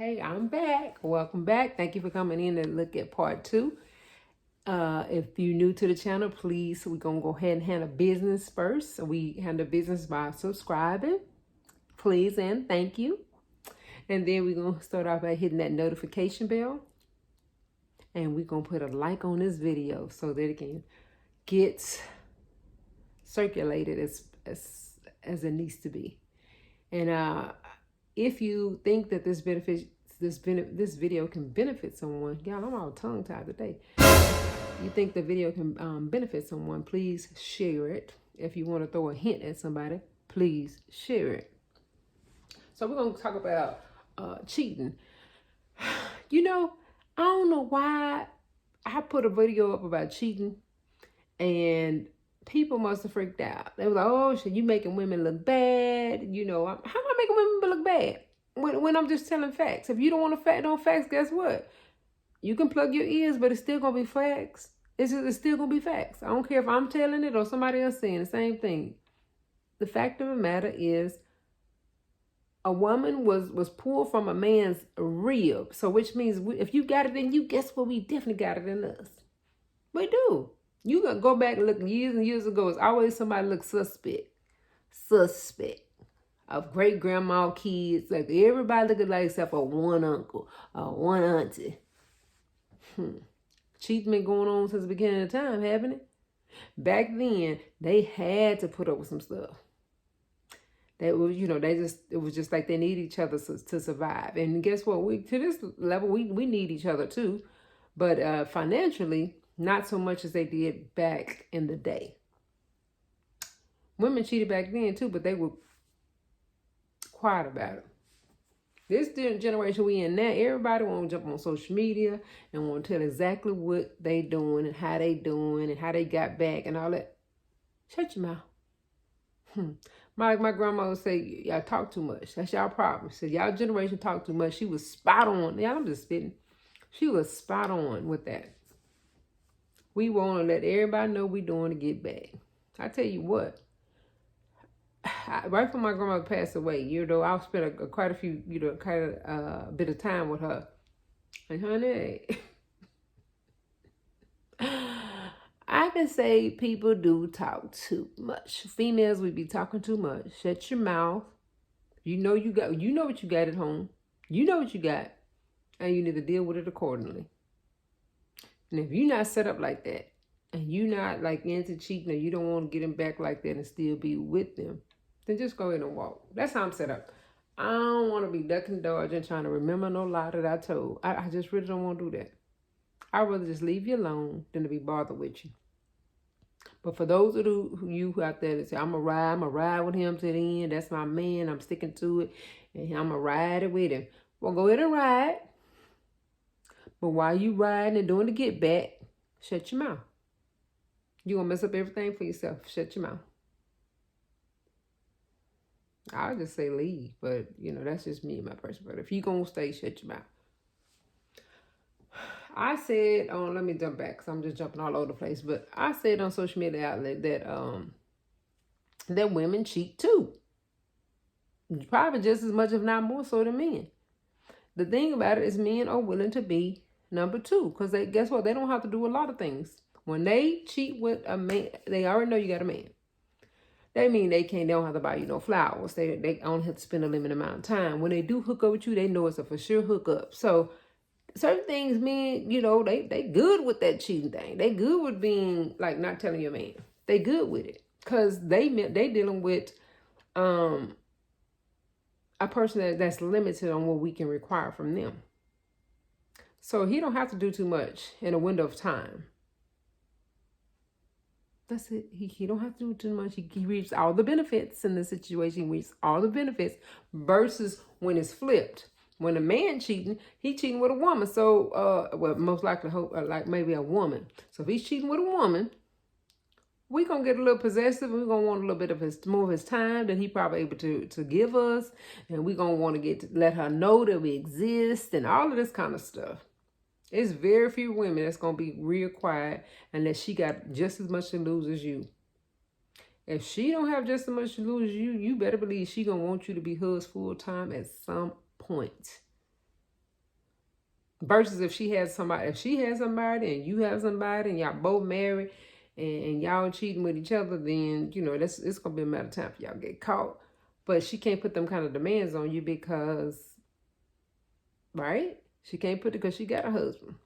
Hey, I'm back. Welcome back. Thank you for coming in and look at part two. If you're new to the channel, please, we're going to go ahead and handle business first. So we handle business by subscribing. Please and thank you. And then we're going to start off by hitting that notification bell. And we're going to put a like on this video so that it can get circulated as it needs to be. And if you think that this video can benefit someone, y'all, I'm all tongue-tied today. You think the video can benefit someone, please share it. If you want to throw a hint at somebody, please share it. So we're going to talk about cheating. You know, I don't know why I put a video up about cheating and people must have freaked out. They were like, oh, shit, you making women look bad. You know, how am I making women look bad? When I'm just telling facts. If you don't want to know facts, guess what? You can plug your ears, but it's still going to be facts. It's still going to be facts. I don't care if I'm telling it or somebody else saying the same thing. The fact of the matter is a woman was pulled from a man's rib. So which means if you got it in you, guess what? We definitely got it in us. We do. You can go back and look years and years ago. It's always somebody look suspect. Of great grandma kids, like everybody looking like except for one uncle or one auntie. Cheating been going on since the beginning of time, haven't it? Back then, they had to put up with some stuff. That was, it was just like they need each other to survive. And guess what? To this level, we need each other too, but financially, not so much as they did back in the day. Women cheated back then too, but they were quiet about it. This generation we in now, everybody want to jump on social media and want to tell exactly what they doing and how they got back and all that. Shut your mouth. My grandma would say, y'all talk too much. That's y'all problem. She said, y'all generation talk too much. She was spot on. Y'all, I'm just spitting. She was spot on with that. We want to let everybody know we doing to get back. I tell you what. Right before my grandmother passed away, I spent quite a few, bit of time with her. And honey, I can say people do talk too much. Females, we be talking too much. Shut your mouth. You know what you got at home. You know what you got. And you need to deal with it accordingly. And if you're not set up like that, and you're not like into cheating, or you don't want to get them back like that and still be with them, then just go ahead and walk. That's how I'm set up. I don't want to be ducking dodging, trying to remember no lie that I told. I just really don't want to do that. I'd rather just leave you alone than to be bothered with you. But for those of you who out there that say, I'm going to ride with him to the end. That's my man. I'm sticking to it. And I'm going to ride it with him. Well, go ahead and ride. But while you riding and doing the get back, shut your mouth. You're going to mess up everything for yourself. Shut your mouth. I'll just say leave, but that's just me and my person. But if you gonna stay, shut your mouth. I said let me jump back because I'm just jumping all over the place. But I said on social media outlet that women cheat too. Probably just as much, if not more so, than men. The thing about it is men are willing to be number two because guess what? They don't have to do a lot of things. When they cheat with a man, they already know you got a man. They mean they don't have to buy you no flowers. They only have to spend a limited amount of time. When they do hook up with you, they know it's a for sure hookup. So certain things, men, they good with that cheating thing. They good with being like not telling your man. They good with it because they dealing with a person that's limited on what we can require from them. So he don't have to do too much in a window of time. That's it. He don't have to do too much. He reaps all the benefits in the situation. He reaps all the benefits versus when it's flipped. When a man cheating, he cheating with a woman. So, most likely, like maybe a woman. So if he's cheating with a woman, we're going to get a little possessive. We're going to want a little bit of more of his time than he probably able to give us. And we're going to want to let her know that we exist and all of this kind of stuff. It's very few women that's going to be real quiet unless she got just as much to lose as you. If she don't have just as much to lose as you, you better believe she going to want you to be hers full time at some point. Versus if she has somebody and you have somebody and y'all both married and y'all cheating with each other, then, you know, it's going to be a matter of time for y'all get caught. But she can't put them kind of demands on you because, right? She can't put it because she got a husband.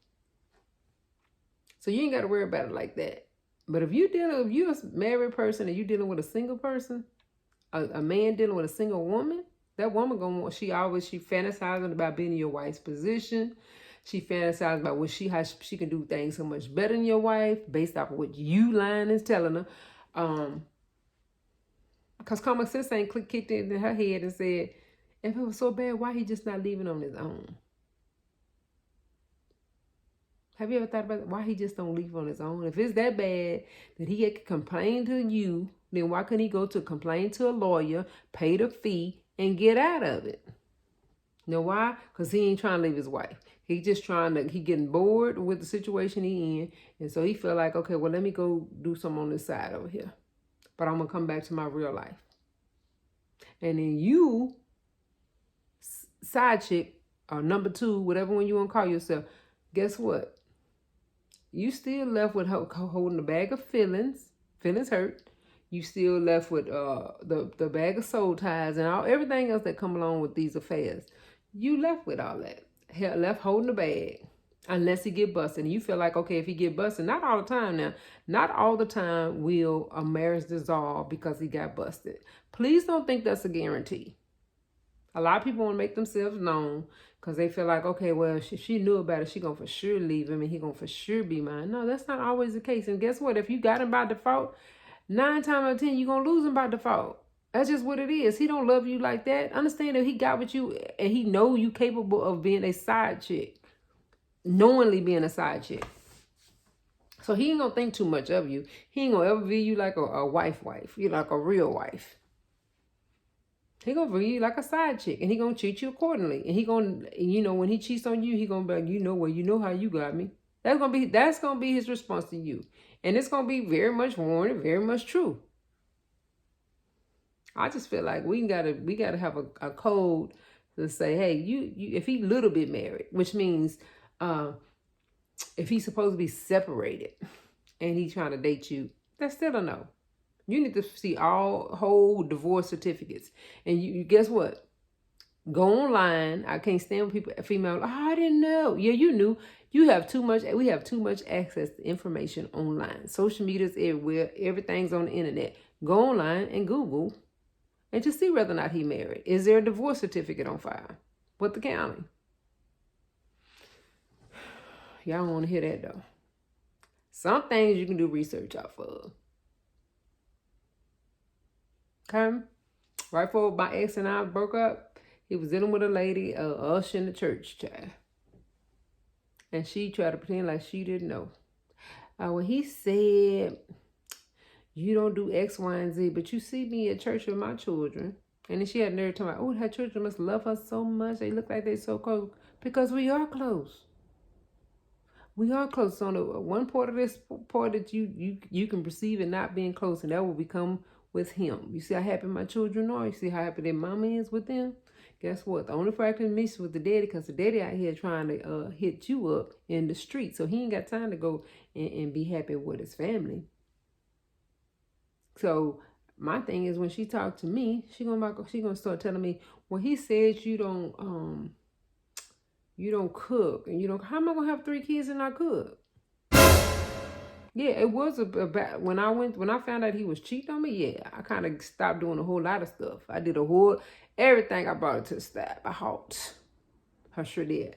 So you ain't got to worry about it like that. But if you're a married person and you're dealing with a single person, a man dealing with a single woman, that woman she fantasizing about being in your wife's position. She fantasizes about how she can do things so much better than your wife based off of what you lying is telling her. Because common sense ain't kicked into her head and said, if it was so bad, why he just not leaving on his own? Have you ever thought about why he just don't leave on his own? If it's that bad that he had to complain to you, then why couldn't he go to complain to a lawyer, pay the fee, and get out of it? You know why? Because he ain't trying to leave his wife. He getting bored with the situation he in. And so he feel like, okay, well, let me go do something on this side over here. But I'm going to come back to my real life. And then you, side chick, or number two, whatever one you want to call yourself, guess what? You still left with holding a bag of feelings hurt. You still left with the bag of soul ties and everything else that come along with these affairs. You left with all that. Left holding the bag. Unless he get busted. And you feel like, okay, if he get busted, not all the time now. Not all the time will a marriage dissolve because he got busted. Please don't think that's a guarantee. A lot of people want to make themselves known because they feel like, okay, well, she knew about it. She going to for sure leave him and he going to for sure be mine. No, that's not always the case. And guess what? If you got him by default, 9 times out of 10, you're going to lose him by default. That's just what it is. He don't love you like that. Understand that he got with you and he know you capable of being a side chick. Knowingly being a side chick. So he ain't going to think too much of you. He ain't going to ever view you like a wife. You like a real wife. He gonna view you like a side chick, and he gonna treat you accordingly. And he gonna, when he cheats on you, he gonna be like, you know how you got me. That's gonna be his response to you, and it's gonna be very much warranted, very much true. I just feel like we gotta have a code to say, hey, you if he little bit married, which means if he's supposed to be separated, and he's trying to date you, that's still a no. You need to see whole divorce certificates. And you guess what? Go online. I can't stand people, female, I didn't know. Yeah, you knew. We have too much access to information online. Social media's everywhere. Everything's on the internet. Go online and Google and just see whether or not he married. Is there a divorce certificate on file with the county? Y'all don't want to hear that though. Some things you can do research off of. Okay, right before my ex and I broke up, he was dealing with a lady, usher in the church, child. And she tried to pretend like she didn't know. When he said, you don't do X, Y, and Z, but you see me at church with my children. And then she had nerve talking about, oh, her children must love her so much. They look like they're so close. Because we are close. We are close. On the one part of this part that you can perceive it not being close, and that will become with him. You see how happy my children are? You see how happy their mama is with them? Guess what? The only fracture missed with the daddy, because the daddy out here trying to hit you up in the street. So he ain't got time to go and be happy with his family. So my thing is, when she talked to me, she gonna start telling me, well, he said you don't cook, and how am I gonna have 3 kids and not cook? Yeah, it was about when I found out he was cheating on me. Yeah, I kind of stopped doing a whole lot of stuff. I did everything. I brought it to the stop. I halt. I sure did.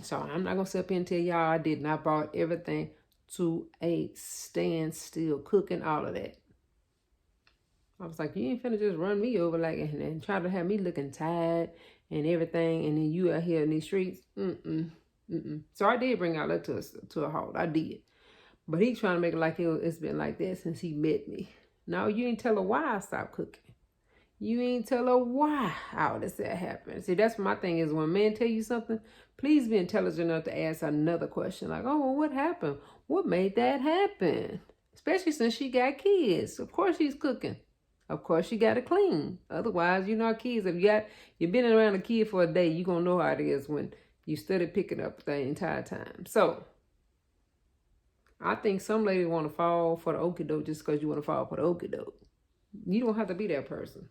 So I'm not gonna sit up here and tell y'all I didn't. I brought everything to a standstill, cooking all of that. I was like, you ain't finna just run me over and try to have me looking tired and everything, and then you out here in these streets. So I did bring all that to a halt. I did. But he's trying to make it like it's been like that since he met me. No, you ain't tell her why I stopped cooking. You ain't tell her why all this that happened. See, that's my thing is, when a man tell you something, please be intelligent enough to ask another question. Like, oh, well, what happened? What made that happen? Especially since she got kids. Of course she's cooking. Of course, you got to clean. Otherwise, you know, our kids, if you've been around a kid for a day, you're going to know how it is when you study picking up the entire time. So, I think some ladies want to fall for the okie doke just because you want to fall for the okie doke. You don't have to be that person.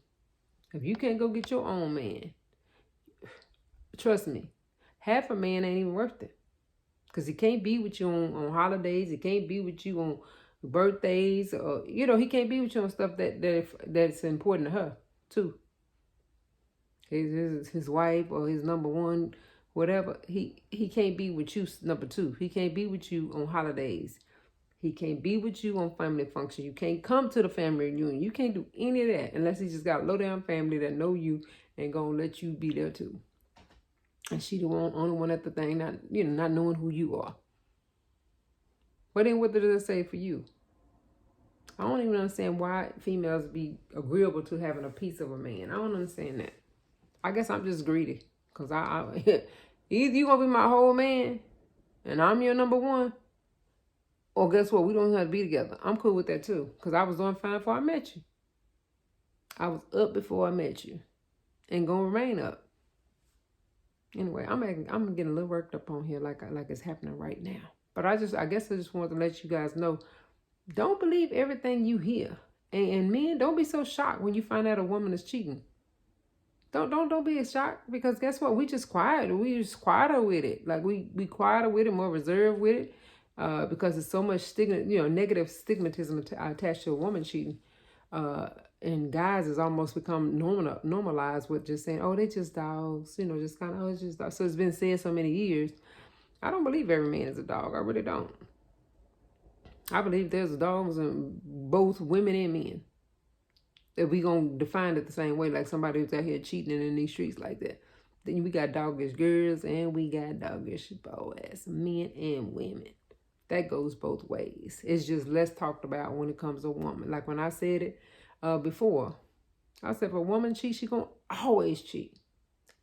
If you can't go get your own man, trust me, half a man ain't even worth it. Because he can't be with you on holidays. He can't be with you on birthdays. Or, you know, he can't be with you on stuff that's important to her, too. His wife or his number one, whatever. He can't be with you, number two. He can't be with you on holidays. He can't be with you on family function. You can't come to the family reunion. You can't do any of that unless he just got a low-down family that know you and gonna let you be there too. And she the only one at the thing, not knowing who you are. But then what does it say for you? I don't even understand why females be agreeable to having a piece of a man. I don't understand that. I guess I'm just greedy. Because either you gonna be my whole man and I'm your number one, or guess what? We don't have to be together. I'm cool with that too. Because I was doing fine before I met you. I was up before I met you. And gonna remain up. Anyway, I'm getting a little worked up on here like it's happening right now. But I guess I just wanted to let you guys know, don't believe everything you hear. And men, don't be so shocked when you find out a woman is cheating. Don't be shocked, because guess what? We just quiet. We just quieter with it. Like we quieter with it, more reserved with it. Because there's so much negative stigmatism attached to a woman cheating. And guys has almost become normalized with just saying, oh, they just dogs, just kind of, oh, it's just dogs. So it's been said so many years. I don't believe every man is a dog. I really don't. I believe there's dogs in both women and men. If we gonna define it the same way, like somebody who's out here cheating in these streets like that, then we got doggish girls and we got doggish boys, men and women. That goes both ways. It's just less talked about when it comes to a woman. Like when I said it before, I said if a woman cheats, she gonna always cheat.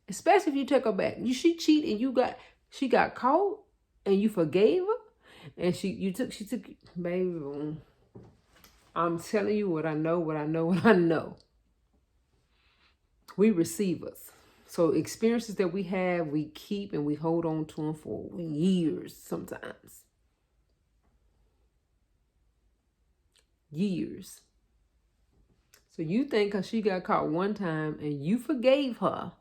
Especially if you take her back. She cheat and she got caught and you forgave her, and she took baby. I'm telling you what I know. We receivers. So experiences that we have, we keep and we hold on to them for years sometimes. Years. So you think because she got caught one time and you forgave her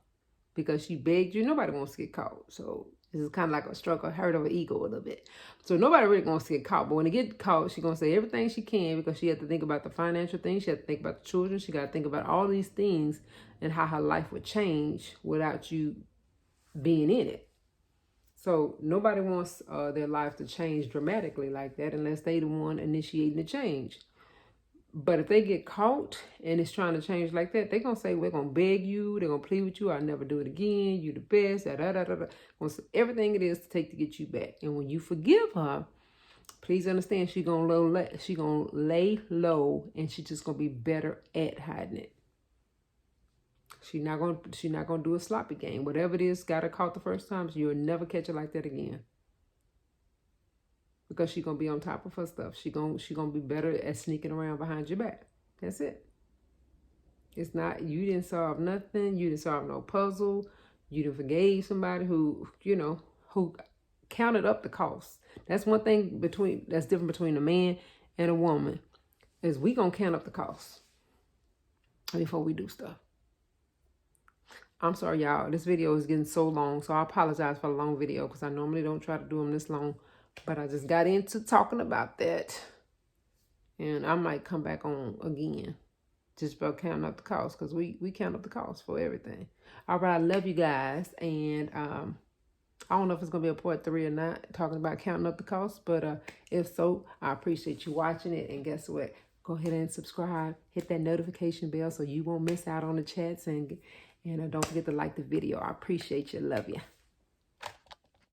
because she begged you, nobody wants to get caught. So this is kind of like a stroke of hurt of an ego a little bit. So nobody really wants to get caught. But when they get caught, she's going to say everything she can, because she had to think about the financial things. She had to think about the children. She got to think about all these things and how her life would change without you being in it. So nobody wants their life to change dramatically like that unless they the one initiating the change. But if they get caught and it's trying to change like that, they're going to say, we're going to beg you. They're going to plead with you. I'll never do it again. You the best. Everything it is to take to get you back. And when you forgive her, please understand she's going to lay low, and she's just going to be better at hiding it. She's not going to do a sloppy game. Whatever it is, got her caught the first time, so you'll never catch her like that again. Because she's going to be on top of her stuff. She's going to be better at sneaking around behind your back. That's it. It's not, you didn't solve nothing. You didn't solve no puzzle. You didn't forgave somebody who counted up the cost. That's one thing that's different between a man and a woman, is we going to count up the cost before we do stuff. I'm sorry, y'all. This video is getting so long, so I apologize for a long video because I normally don't try to do them this long. But I just got into talking about that. And I might come back on again. Just about counting up the cost. Because we count up the cost for everything. All right. I love you guys. And I don't know if it's going to be a part 3 or not. Talking about counting up the cost. But if so, I appreciate you watching it. And guess what? Go ahead and subscribe. Hit that notification bell so you won't miss out on the chats. And don't forget to like the video. I appreciate you. Love you.